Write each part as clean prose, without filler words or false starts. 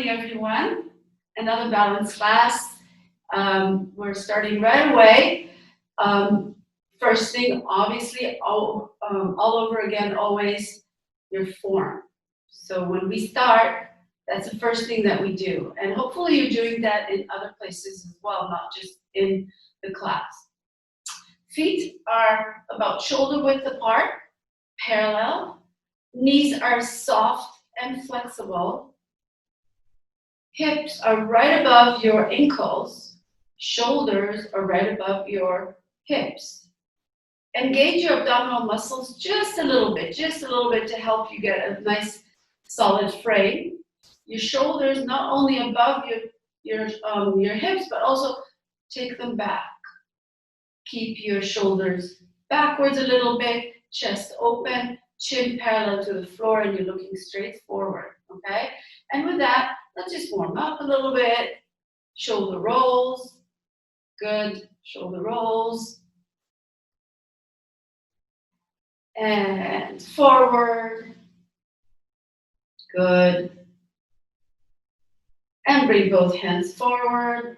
morning, everyone. Another balance class. We're starting right away. First thing, obviously, all over again, always your form. So when we start, that's the first thing that we do. And hopefully you're doing that in other places as well, not just in the class. Feet are about shoulder width apart, parallel. Knees are soft and flexible. Hips are right above your ankles. Shoulders are right above your hips. Engage your abdominal muscles just a little bit to help you get a nice solid frame. Your shoulders not only above your hips, but also take them back. Keep your shoulders backwards a little bit, chest open, chin parallel to the floor, and you're looking straight forward, okay? And with that, let's just warm up a little bit. Shoulder rolls, good, shoulder rolls. And forward, good. And bring both hands forward,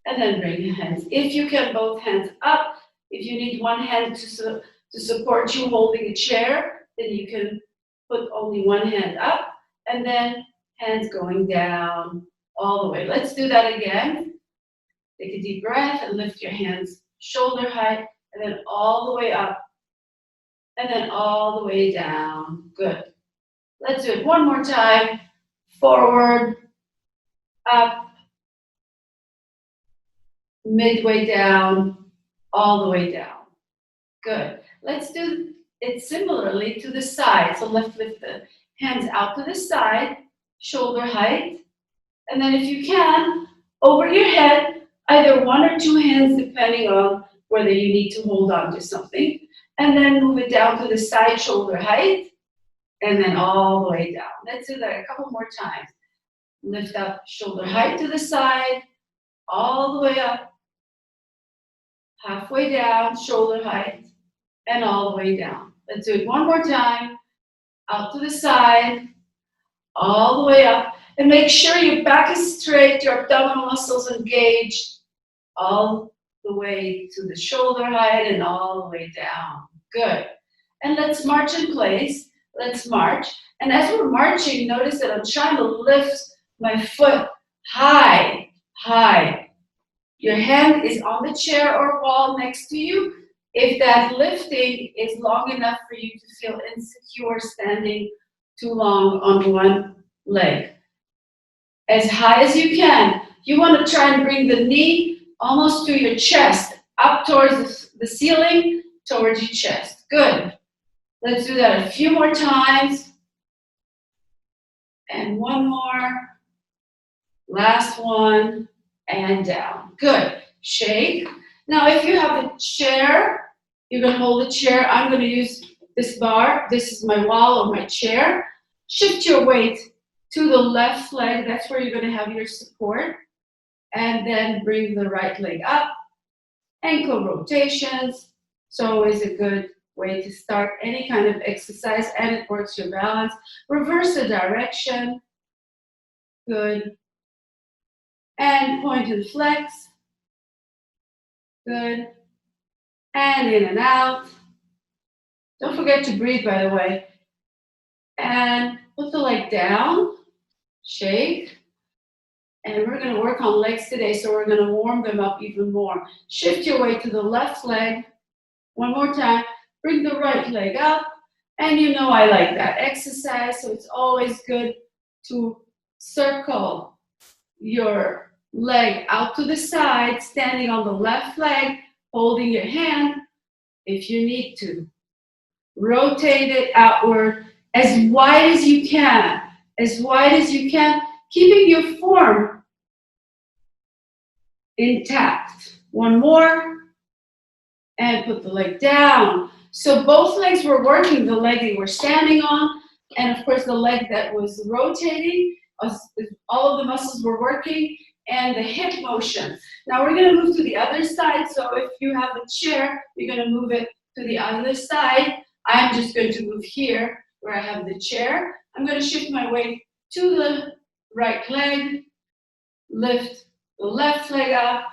and then bring your hands. If you can, both hands up. If you need one hand to support you holding a chair, then you can put only one hand up, and then hands going down all the way. Let's do that again. Take a deep breath and lift your hands shoulder height, and then all the way up, and then all the way down. Good. Let's do it one more time. Forward, up, midway down, all the way down. Good. Let's do it similarly to the side. So let's lift the hands out to the side, shoulder height. And then if you can, over your head, either one or two hands, depending on whether you need to hold on to something. And then move it down to the side, shoulder height. And then all the way down. Let's do that a couple more times. Lift up shoulder height to the side, all the way up, halfway down, shoulder height, and all the way down. Let's do it one more time. Out to the side, all the way up. And make sure your back is straight, your abdominal muscles engaged, all the way to the shoulder height and all the way down. Good. And let's march in place. Let's march. And as we're marching, notice that I'm trying to lift my foot high, high. Your hand is on the chair or wall next to you. If that lifting is long enough for you to feel insecure standing too long on one leg. As high as you can. You want to try and bring the knee almost to your chest, up towards the ceiling, towards your chest. Good. Let's do that a few more times. And one more. Last one. And down. Good. Shake. Now, if you have a chair, you're going to hold the chair. I'm going to use this bar. This is my wall or my chair. Shift your weight to the left leg. That's where you're going to have your support. And then bring the right leg up. Ankle rotations. It's always a good way to start any kind of exercise, and it works your balance. Reverse the direction. Good. And point and flex. Good. And in and out. Don't forget to breathe, by the way. And put the leg down. Shake. And we're going to work on legs today, so we're going to warm them up even more. Shift your weight to the left leg. One more time. Bring the right leg up. And you know I like that exercise, so it's always good to circle your leg out to the side, standing on the left leg, holding your hand if you need to. Rotate it outward as wide as you can. As wide as you can, keeping your form intact. One more. And put the leg down. So both legs were working, the leg that we're standing on, and of course the leg that was rotating, all of the muscles were working, and the hip motion. Now we're going to move to the other side, so if you have a chair, you're going to move it to the other side. I'm just going to move here where I have the chair. I'm going to shift my weight to the right leg, lift the left leg up,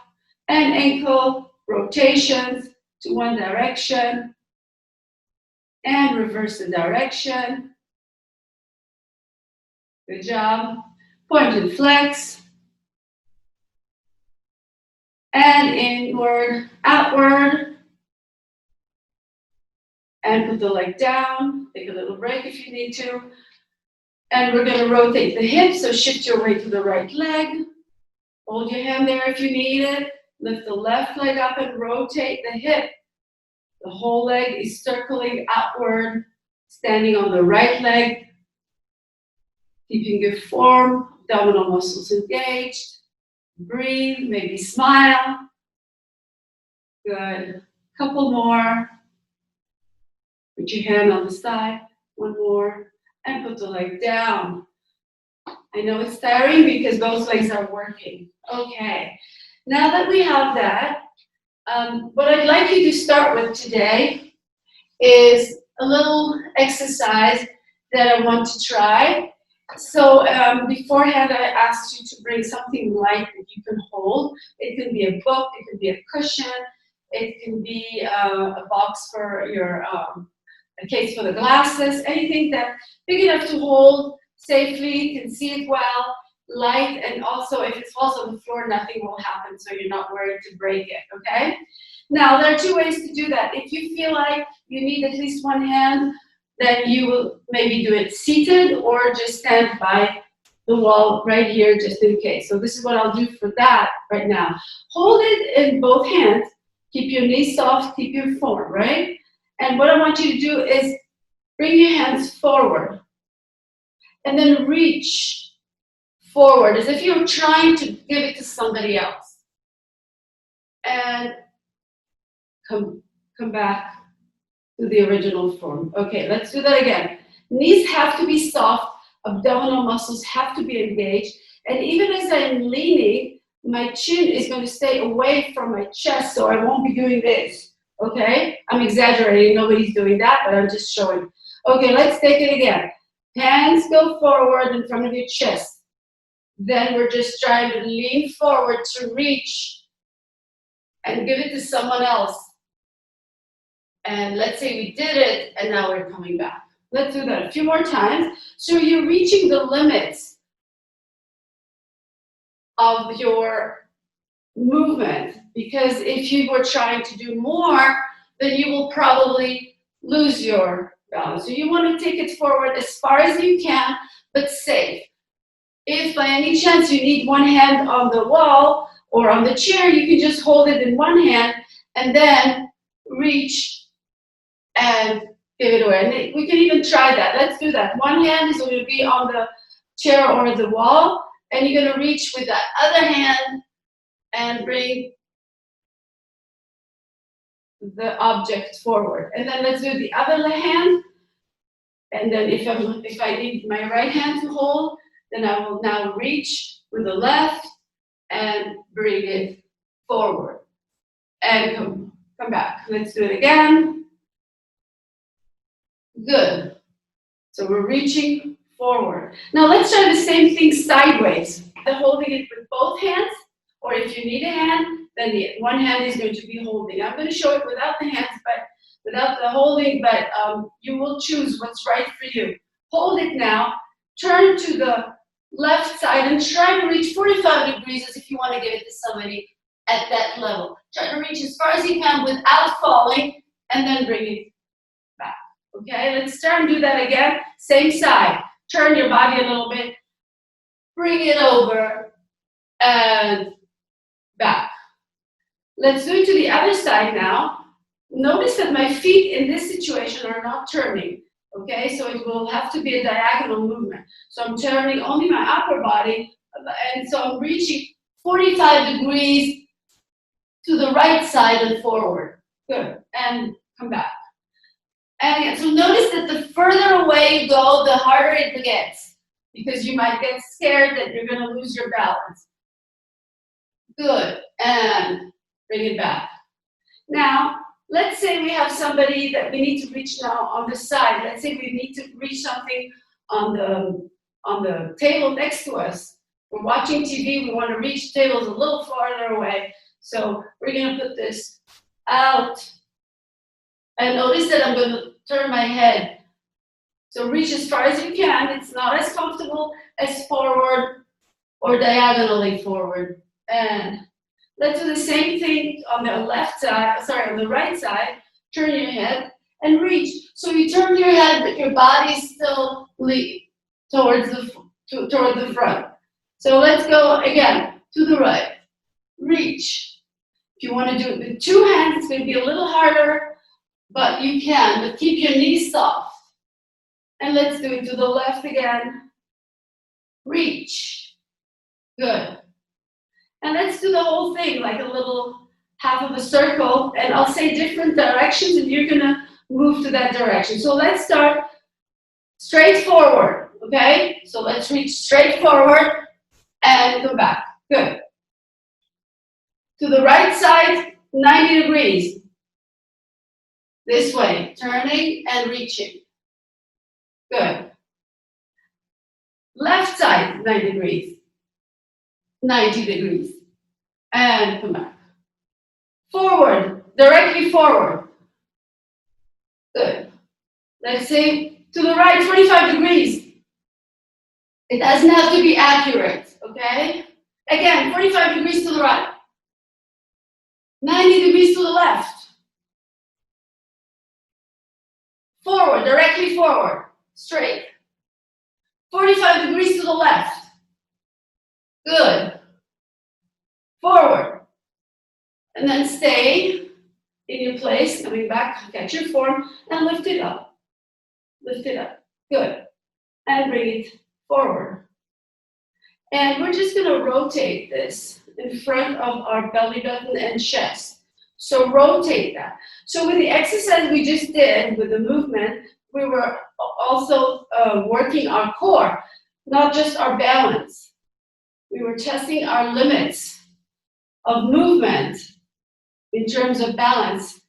and ankle rotations to one direction, and reverse the direction. Good job. Point and flex, and inward, outward, and put the leg down. Take a little break if you need to. And we're going to rotate the hips, so shift your weight to the right leg. Hold your hand there if you need it. Lift the left leg up and rotate the hip. The whole leg is circling outward, standing on the right leg, keeping your form, abdominal muscles engaged. Breathe, maybe smile. Good. Couple more. Put your hand on the side. One more. And put the leg down. I know it's tiring because both legs are working. Okay. Now that we have that, what I'd like you to start with today is a little exercise that I want to try. So beforehand, I asked you to bring something light that you can hold. It can be a book, it can be a cushion, it can be a box for your, a case for the glasses, anything that's big enough to hold safely, you can see it well, light, and also if it falls on the floor, nothing will happen, so you're not worried to break it, okay? Now, there are two ways to do that. If you feel like you need at least one hand, then you will maybe do it seated or just stand by the wall right here just in case. So this is what I'll do for that right now. Hold it in both hands. Keep your knees soft, keep your form, right? And what I want you to do is bring your hands forward and then reach forward as if you're trying to give it to somebody else. And come back to the original form. Okay, let's do that again. Knees have to be soft, abdominal muscles have to be engaged, and even as I'm leaning, my chin is going to stay away from my chest, so I won't be doing this. Okay? I'm exaggerating, nobody's doing that, but I'm just showing. Okay, let's take it again. Hands go forward in front of your chest. Then we're just trying to lean forward to reach and give it to someone else. And let's say we did it, and now we're coming back. Let's do that a few more times. So you're reaching the limits of your movement, because if you were trying to do more, then you will probably lose your balance. So you want to take it forward as far as you can, but safe. If by any chance you need one hand on the wall or on the chair, you can just hold it in one hand and then reach and give it away. And we can even try that. Let's do that. One hand is going to be on the chair or the wall, and you're going to reach with that other hand and bring the object forward. And then let's do the other hand. And then if I need my right hand to hold, then I will now reach with the left and bring it forward. And come back. Let's do it again. Good. So we're reaching forward. Now let's try the same thing sideways. Holding it with both hands, or if you need a hand, then the one hand is going to be holding. I'm going to show it without the hands, but without the holding, but you will choose what's right for you. Hold it now. Turn to the left side and try to reach 45 degrees as if you want to give it to somebody at that level. Try to reach as far as you can without falling, and then bring it back. Okay, let's try and do that again. Same side. Turn your body a little bit. Bring it over and back. Let's do it to the other side now. Notice that my feet in this situation are not turning. Okay, so it will have to be a diagonal movement. So I'm turning only my upper body, and so I'm reaching 45 degrees to the right side and forward. Good, and come back. And again, so notice that the further away you go, the harder it gets, because you might get scared that you're going to lose your balance. Good, and bring it back. Now, let's say we have somebody that we need to reach now on the side. Let's say we need to reach something on on the table next to us. We're watching TV, we want to reach tables a little farther away. So we're going to put this out. And notice that I'm going to turn my head. So reach as far as you can. It's not as comfortable as forward or diagonally forward. And let's do the same thing on the left side, sorry, on the right side. Turn your head and reach. So you turn your head, but your body still towards toward the front. So let's go again to the right. Reach. If you want to do it with two hands, it's going to be a little harder, but you can. But keep your knees soft. And let's do it to the left again. Reach. Good. And let's do the whole thing like a little half of a circle. And I'll say different directions, and you're going to move to that direction. So let's start straight forward. Okay? So let's reach straight forward and go back. Good. To the right side, 90 degrees. This way, turning and reaching. Good. Left side, 90 degrees. 90 degrees. And come back. Forward, directly forward. Good. Let's say to the right, 45 degrees. It doesn't have to be accurate, okay? Again, 45 degrees to the right. 90 degrees to the left. Forward, directly forward, straight. 45 degrees to the left. Good. Forward. And then stay in your place, coming back, catch your form, and lift it up. Lift it up. Good. And bring it forward. And we're just going to rotate this in front of our belly button and chest. So rotate that. So with the exercise we just did, with the movement, we were also working our core, not just our balance. We were testing our limits of movement in terms of balance.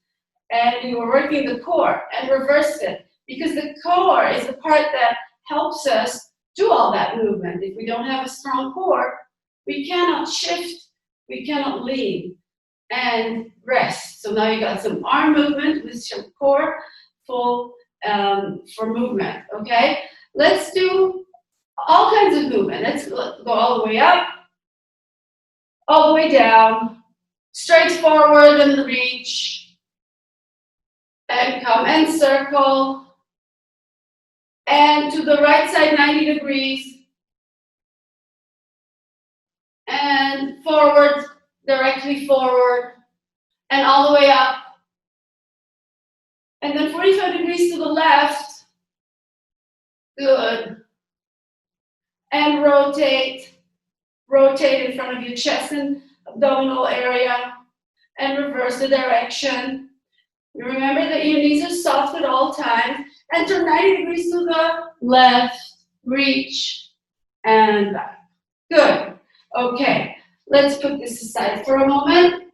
And we were working the core and reversed it. Because the core is the part that helps us do all that movement. If we don't have a strong core, we cannot shift, we cannot lean and rest. So now you got some arm movement with some core full for movement, okay? Let's do all kinds of movement. Let's go all the way up, all the way down, straight forward and reach, and come and circle. And to the right side, 90 degrees. And forward, directly forward. And all the way up. And then 45 degrees to the left. Good. And rotate. Rotate in front of your chest and abdominal area. And reverse the direction. Remember that your knees are soft at all times. And turn 90 degrees to the left, reach, and back. Good. Okay, let's put this aside for a moment.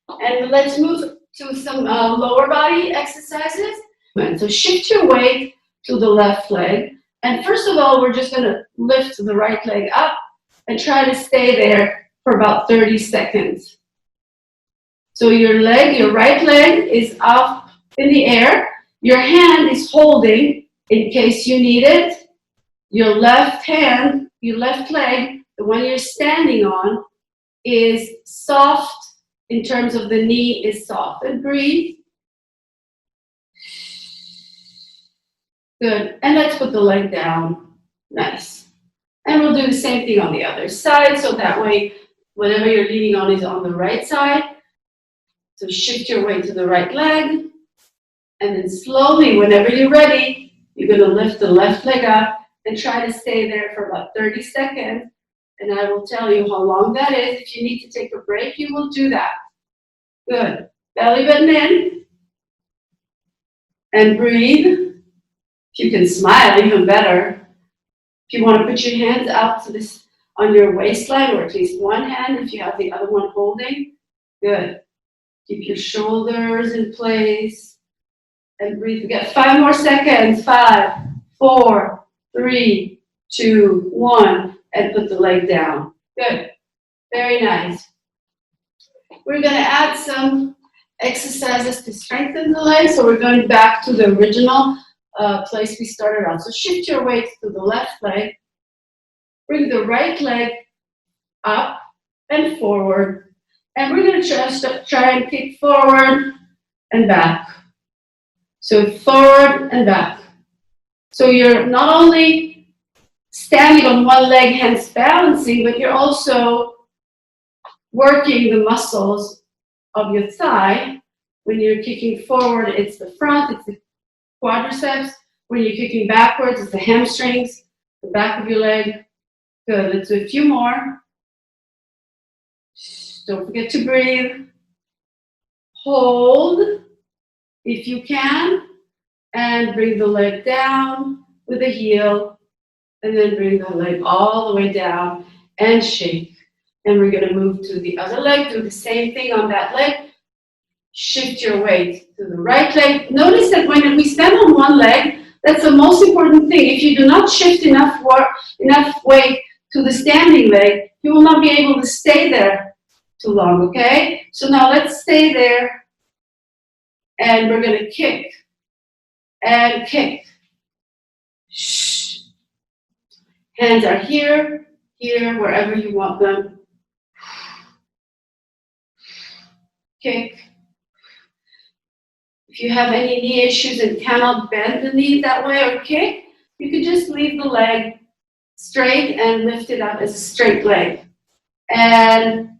And let's move to some lower body exercises. So shift your weight to the left leg. And first of all, we're just going to lift the right leg up and try to stay there for about 30 seconds. So your right leg is up in the air. Your hand is holding, in case you need it, your left hand, your left leg, the one you're standing on, is soft in terms of the knee is soft. And breathe. Good. And let's put the leg down. Nice. And we'll do the same thing on the other side, so that way, whatever you're leaning on is on the right side. So shift your weight to the right leg. And then slowly, whenever you're ready, you're going to lift the left leg up and try to stay there for about 30 seconds. And I will tell you how long that is. If you need to take a break, you will do that. Good. Belly button in. And breathe. If you can smile, even better. If you want to put your hands out to this on your waistline, or at least one hand if you have the other one holding. Good. Keep your shoulders in place. And breathe. We got 5 more seconds. 5, 4, 3, 2, 1, and put the leg down. Good. Very nice. We're going to add some exercises to strengthen the leg. So we're going back to the original place we started on. So shift your weight to the left leg. Bring the right leg up and forward. And we're going to just try and kick forward and back. So forward and back. So you're not only standing on one leg, hence balancing, but you're also working the muscles of your thigh. When you're kicking forward, it's the front, it's the quadriceps. When you're kicking backwards, it's the hamstrings, the back of your leg. Good, let's do a few more. Don't forget to breathe. Hold, if you can, and bring the leg down with the heel, and then bring the leg all the way down and shake. And we're going to move to the other leg, do the same thing on that leg. Shift your weight to the right leg. Notice that when we stand on one leg, that's the most important thing. If you do not shift enough weight to the standing leg, you will not be able to stay there too long, okay? So now let's stay there, and we're going to kick and kick. Shh. Hands are here, here, wherever you want them. Kick. If you have any knee issues and cannot bend the knee that way or kick, you can just leave the leg straight and lift it up as a straight leg. And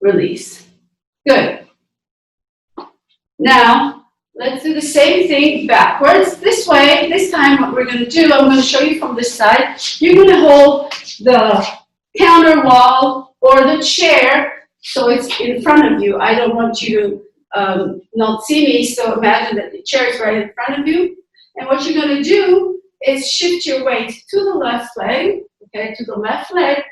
release. Good. Now, let's do the same thing backwards. This way, this time what we're going to do, I'm going to show you from this side. You're going to hold the counter wall or the chair so it's in front of you. I don't want you to not see me, so imagine that the chair is right in front of you. And what you're going to do is shift your weight to the left leg, okay, to the left leg,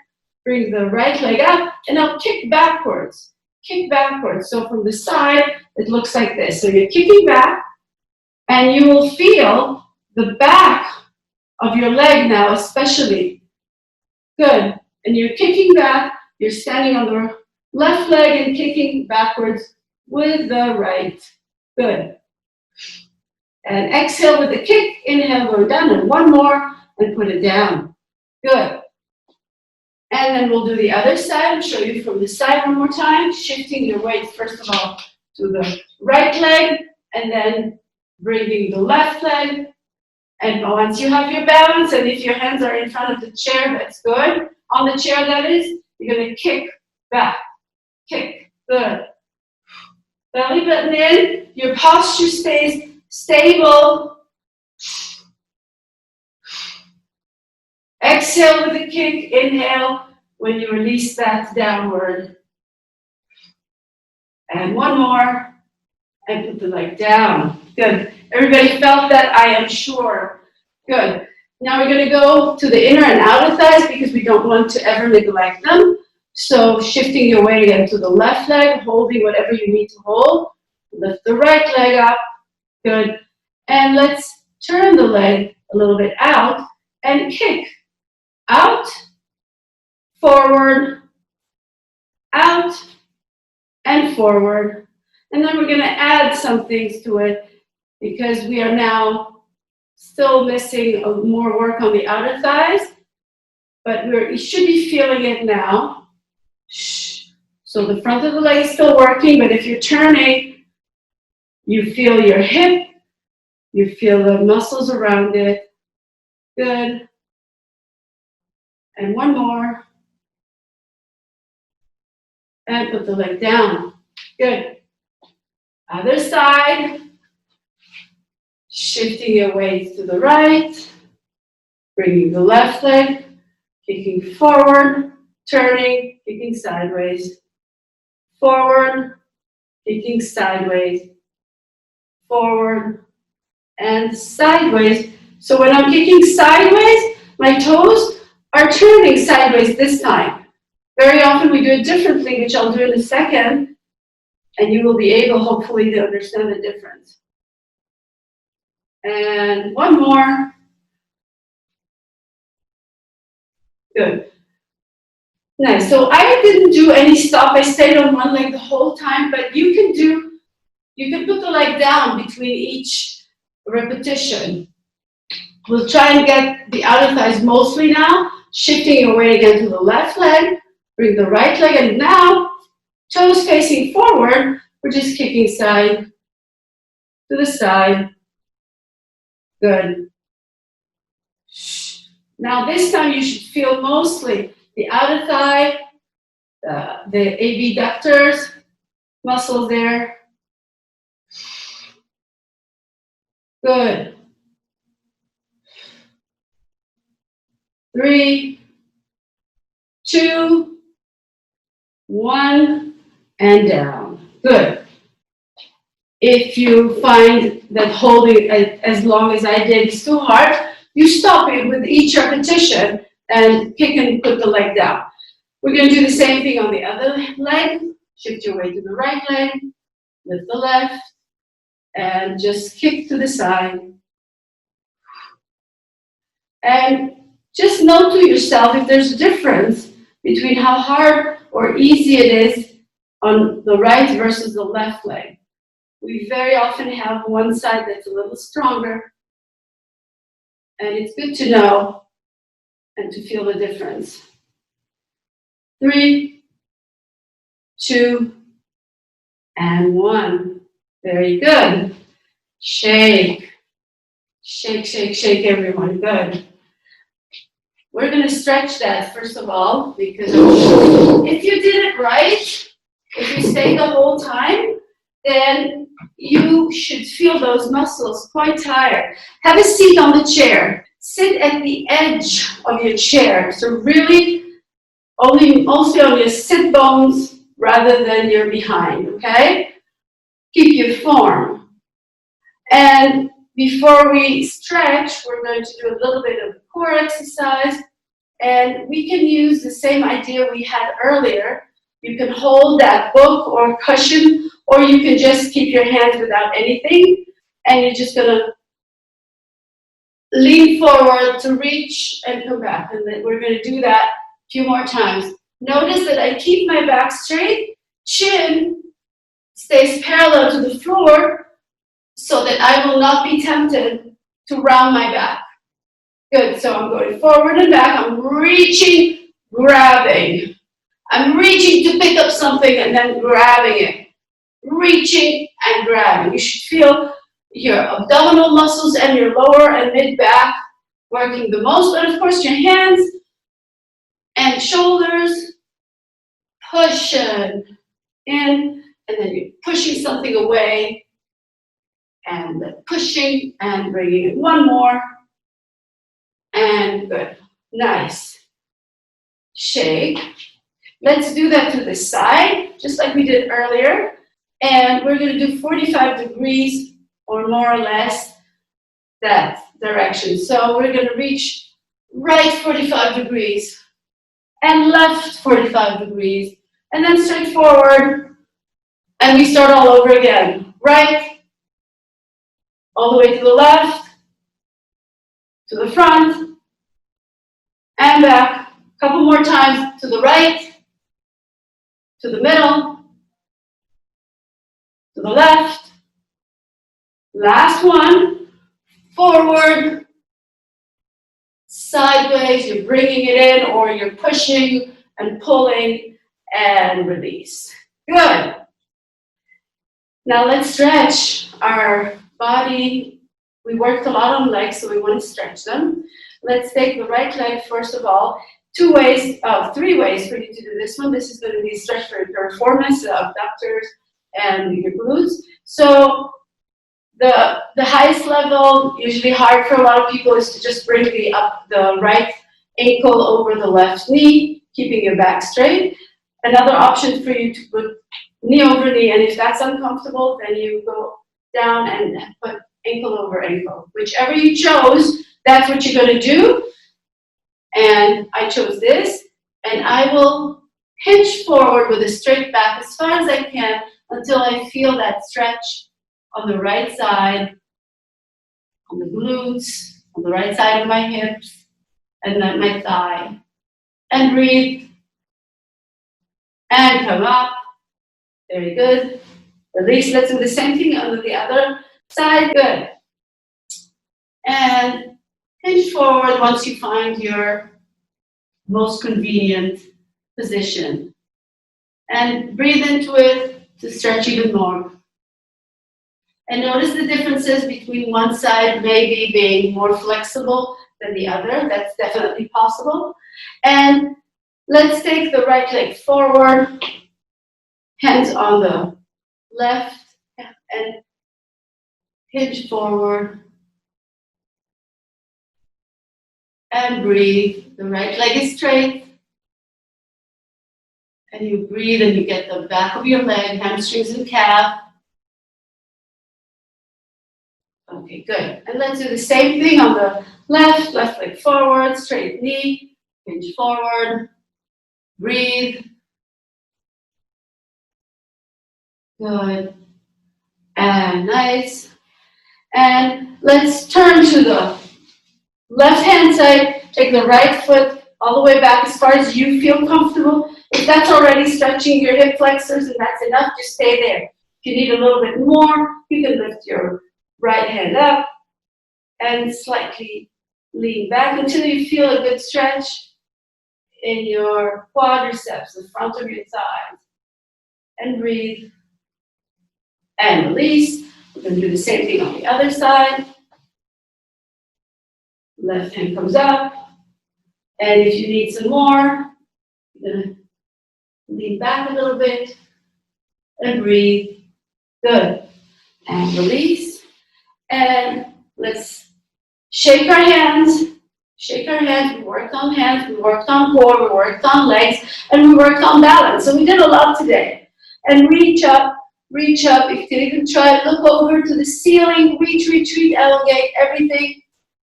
bring the right leg up, and now kick backwards. Kick backwards. So from the side, it looks like this. So you're kicking back, and you will feel the back of your leg now, especially. Good. And you're kicking back, you're standing on the left leg and kicking backwards with the right. Good. And exhale with the kick, inhale, go down, and one more, and put it down. Good. And then we'll do the other side and show you from the side one more time, shifting your weight, first of all, to the right leg, and then bringing the left leg. And once you have your balance, and if your hands are in front of the chair, that's good. On the chair, that is, you're going to kick back. Kick. Good. Belly button in. Your posture stays stable. Exhale with a kick. Inhale when you release that downward. And one more. And put the leg down. Good. Everybody felt that? I am sure. Good. Now we're going to go to the inner and outer thighs because we don't want to ever neglect them. So shifting your weight again to the left leg, holding whatever you need to hold. Lift the right leg up. Good. And let's turn the leg a little bit out and kick. Out, forward, out, and forward. And then we're going to add some things to it because we are now still missing more work on the outer thighs, but you should be feeling it now. So the front of the leg is still working, but if you're turning, you feel your hip, you feel the muscles around it. Good. And one more. And put the leg down. Good. Other side. Shifting your weight to the right. Bringing the left leg. Kicking forward. Turning. Kicking sideways. Forward. Kicking sideways. Forward. And sideways. So when I'm kicking sideways, my toes are turning sideways this time. Very often we do it differently, which I'll do in a second, and you will be able, hopefully, to understand the difference. And one more. Good. Nice. So I didn't do any stop. I stayed on one leg the whole time, but you can put the leg down between each repetition. We'll try and get the outer thighs mostly now, shifting your weight again to the left leg, bring the right leg, and now toes facing forward, we're just kicking side to the side. Good. Now this time you should feel mostly the outer thigh, the abductors, muscles there. Good. 3, 2, 1, and down. Good. If you find that holding as long as I did is too hard, you stop it with each repetition and kick and put the leg down. We're going to do the same thing on the other leg. Shift your weight to the right leg, lift the left, and just kick to the side. And just note to yourself if there's a difference between how hard or easy it is on the right versus the left leg. We very often have one side that's a little stronger, and it's good to know and to feel the difference. 3, 2, and 1. Very good. Shake. Shake, shake, shake, everyone. Good. We're going to stretch that first of all, because if you did it right, if you stayed the whole time, then you should feel those muscles quite tired. Have a seat on the chair. Sit at the edge of your chair. So really, mostly on your sit bones rather than your behind, okay? Keep your form. And before we stretch, we're going to do a little bit of core exercise. And we can use the same idea we had earlier. You can hold that book or cushion, or you can just keep your hands without anything. And you're just going to lean forward to reach and come back. And then we're going to do that a few more times. Notice that I keep my back straight, chin stays parallel to the floor so that I will not be tempted to round my back. Good, so I'm going forward and back, I'm reaching, grabbing. I'm reaching to pick up something and then grabbing it. Reaching and grabbing. You should feel your abdominal muscles and your lower and mid back working the most, but of course your hands and shoulders pushing in, and then you're pushing something away, and then pushing and bringing it one more, and good. Nice. Shake. Let's do that to the side, just like we did earlier, and we're going to do 45 degrees or more or less that direction. So we're going to reach right 45 degrees and left 45 degrees, and then straight forward, and we start all over again. Right, all the way to the left, to the front, and back. A couple more times to the right, to the middle, to the left. Last one, forward, sideways, you're bringing it in or you're pushing and pulling and release. Good. Now let's stretch our body. We worked a lot on legs, so we want to stretch them. Let's take the right leg first of all. 3 ways for you to do this one. This is going to be a stretch for your performance, abductors, and your glutes. So the highest level, usually hard for a lot of people, is to just bring the right ankle over the left knee, keeping your back straight. Another option for you to put knee over knee, and if that's uncomfortable, then you go down and put ankle over ankle. Whichever you chose, that's what you're going to do. And I chose this, and I will hinge forward with a straight back as far as I can until I feel that stretch on the right side, on the glutes, on the right side of my hips, and then my thigh. and breathe, and come up. Very good. Release. Let's do the same thing on the other side. Good. And hinge forward once you find your most convenient position. And breathe into it to stretch even more. And notice the differences between one side maybe being more flexible than the other. That's definitely possible. And let's take the right leg forward, hands on the left, and hinge forward. And breathe. The right leg is straight. And you breathe and you get the back of your leg, hamstrings and calf. Okay, good. And let's do the same thing on the left leg forward, straight knee, hinge forward, breathe. Good. And nice. And let's turn to the left hand side, take the right foot all the way back as far as you feel comfortable. If that's already stretching your hip flexors and that's enough, just stay there. If you need a little bit more, you can lift your right hand up and slightly lean back until you feel a good stretch in your quadriceps, the front of your thighs. And breathe. And release. We're going to do the same thing on the other side. Left hand comes up. And if you need some more, you're going to lean back a little bit and breathe. Good. And release. And let's shake our hands. Shake our hands. We worked on hands. We worked on core. We worked on legs. And we worked on balance. So we did a lot today. And reach up. Reach up. If you can even try, look over to the ceiling. Reach, retreat, elongate, everything.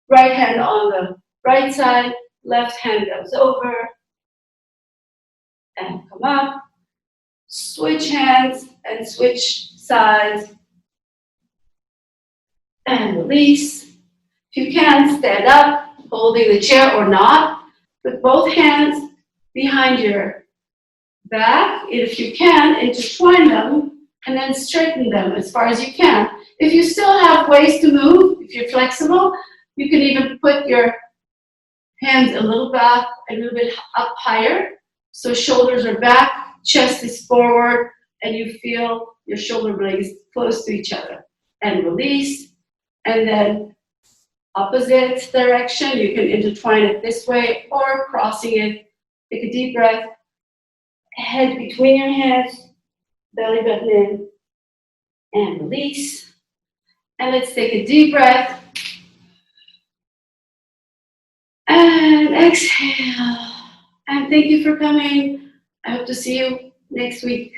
Right hand on the right side. Left hand goes over. And come up. Switch hands and switch sides. And release. If you can, stand up, holding the chair or not. Put both hands behind your back. If you can, intertwine them and then straighten them as far as you can. If you still have ways to move, if you're flexible, you can even put your hands a little back, a little bit up higher. So shoulders are back, chest is forward, and you feel your shoulder blades close to each other. And release. And then opposite direction, you can intertwine it this way or crossing it. Take a deep breath. Head between your hands, belly button in, and release. And let's take a deep breath. And exhale. And thank you for coming. I hope to see you next week.